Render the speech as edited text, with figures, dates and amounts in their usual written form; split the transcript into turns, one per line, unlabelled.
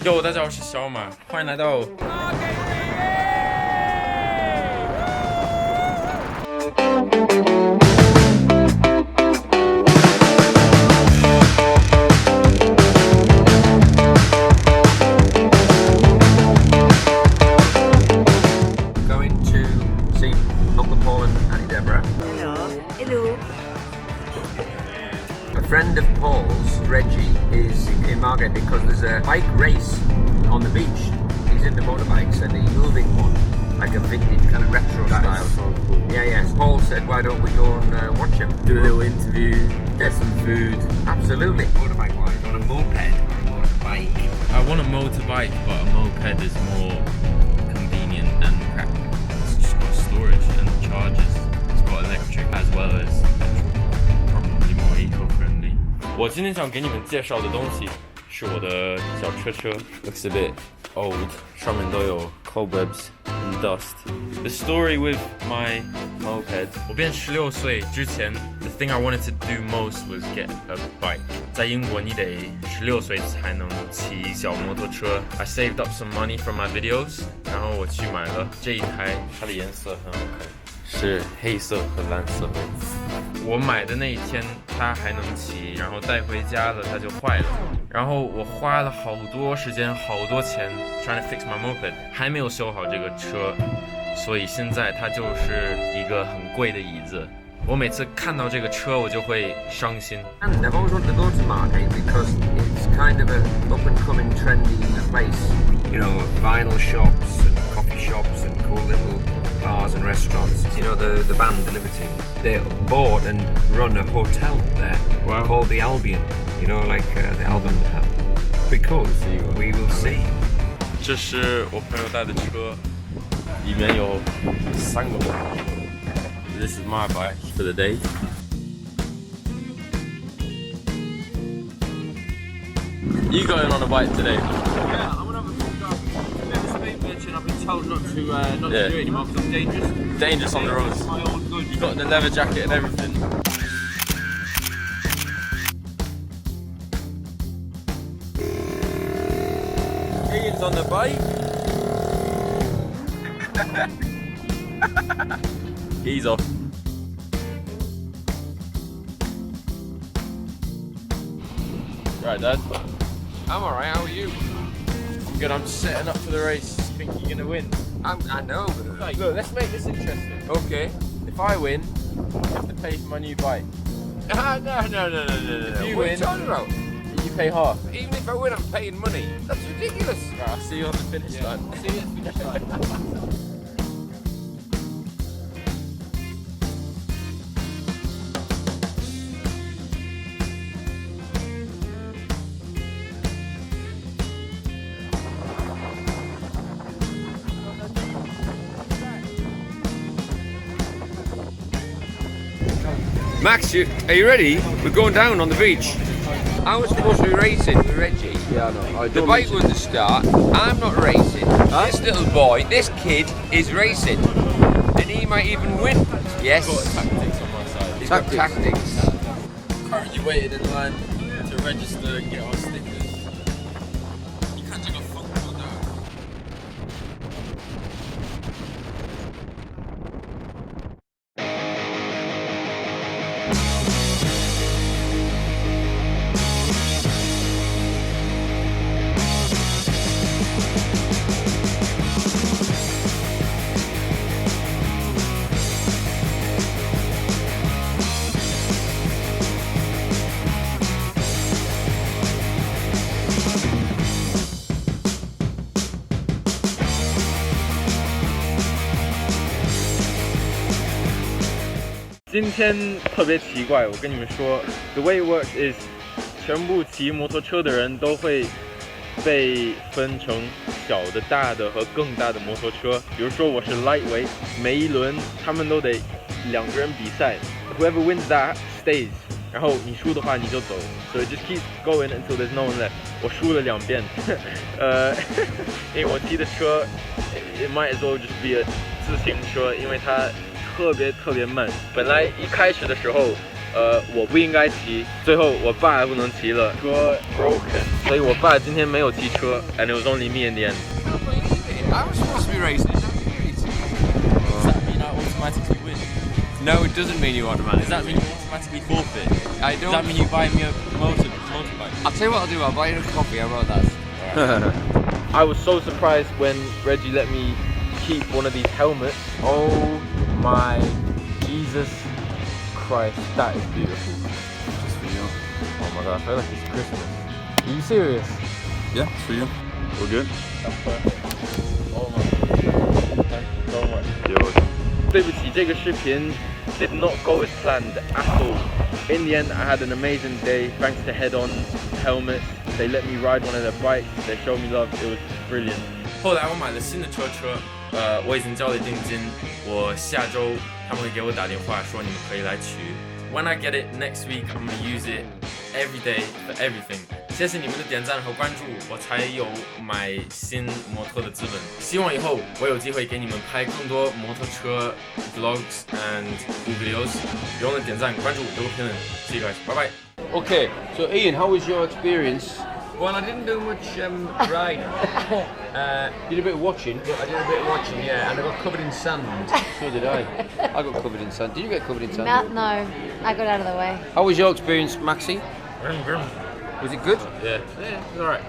哟，大家好，我是小马，欢迎来到。
Going to see Uncle Paul and Auntie Deborah.
Hello. Hello.
A friend of Paul's, Reggie, is in Margate because there's a bike race on the beach. He's into motorbikes and he's moving one, like a vintage kind of retro style.
So cool.
Yeah, yes. Paul said, why don't we go and watch him?
Do a little interview, get some food.
Absolutely. Motorbike wise, on a moped or a motorbike.
I want a motorbike, but a moped is more convenient and practical. It's just got storage and charges. It's got electric as well as petrol. Probably more eco-friendly. 我今天想给你们介绍的东西是我的小车车 ，looks a bit old，上面都有 cobwebs and dust. The story with my moped. 我变16岁之前 ，the thing I wanted to do most was get a bike. 在英国，你得16岁才能骑小摩托车。I saved up some money from my videos， 然后我去买了这一台，它的颜色很好看，是黑色和蓝色。我买的那一天它还能骑，然后带回家了它就坏了，然后我花了好多时间好多钱 trying to fix my moped， 还没有修好这个车，所以现在它就是一个很贵的椅子。我每次看到这个车我就会伤心。
And I've always wanted to go to Margate because it's kind of a up and coming trendy place. You know, vinyl shops and coffee shops and cool little bars and restaurants. You know, the band, the Libertines, they bought and run a hotel there.
Wow.
Called the Albion. You know, like the album they have. Pretty cool. We will see.
这是我朋友带的车，里面有3个人。This is my bike for the day. You going on a bike today?
Yeah, I want to have a full go. I'm a speed bitch and I've been told not to do it anymore because I'm dangerous.
Dangerous on the roads.
My old good.
You got the leather jacket and everything. Ian's on the bike. He's off. Right, Dad.
I'm alright, how are you?
I'm good. I'm setting up for the race. Think you're gonna win?
I know, but...
Look, let's make this interesting.
Okay.
If I win, you have to pay for my new bike.
No.
If you
What are
win,
you talking about?
you pay half.
Even if I win, I'm paying money. That's ridiculous.
Right, I'll see you on the finish line.
See you at the finish line.
Max, are you ready? We're going down on the beach. I was supposed to be racing with Reggie.
Yeah, I know.
The bike was the start. I'm not racing. This little boy, this kid, is racing. And he might even win. Yes.
Got tactics on my side.
He's got tactics.
Currently waiting in line to register and get our stickers. You can't take a photo now.今天特别奇怪，我跟你们说 ，the way it works is，全部骑摩托车的人都会被分成小的、大的和更大的摩托车。比如说我是 lightweight， 每一轮他们都得2个人比赛 ，whoever wins that stays。然后你输的话你就走，所以 just keep going until there's no one left。我输了2遍，因为我骑的车 it might as well just be a 自行车，因为它特别慢。本来一开始的时候
我不应该骑，最后我爸还不能骑了，车 broken， 所以我爸今天没有骑车 ，and it was only me in the end.
I was supposed to be racing.
Does that mean I automatically win?
No, it doesn't mean you automatically.
Does that mean you automatically forfeit?
I
Does
don't.
that mean you buy me a motorbike?
I'll tell you what I'll do. I'll buy you a coffee. How about that?
I was so surprised when Reggie let me keep one of these helmets. Oh my Jesus Christ, that is beautiful.
Just for you.
Oh my god, I feel like it's Christmas. Are you serious?
Yeah, it's for you. We're good.
That's perfect. Oh my god. Thank you so much. 对不起，这个视频 did not go as planned at all. In the end, I had an amazing day thanks to Head On Helmets. They let me ride one of their bikes. They showed me love. It was brilliant.
后来我买了新的车，我已经交了定金，我下周他们会给我打电话说你们可以来取。When I get it next week, I'm gonna use it every day for everything. 谢谢你们的点赞和关注，我才有买新摩托的资本。希望以后我有机会给你们拍更多摩托车 vlogs and cool videos。别忘了点赞、关注、留个评论。See you guys, bye bye.
Okay, so Ian, how was your experience?
Well, I didn't do much riding.
Did a bit of watching.
I did a bit of watching, yeah, and I got covered in sand.
So did I. I got covered in sand. Did you get covered in sand?
No, I got out of the way.
How was your experience, Maxi?
Grim.
Was it good?
Yeah, it's alright.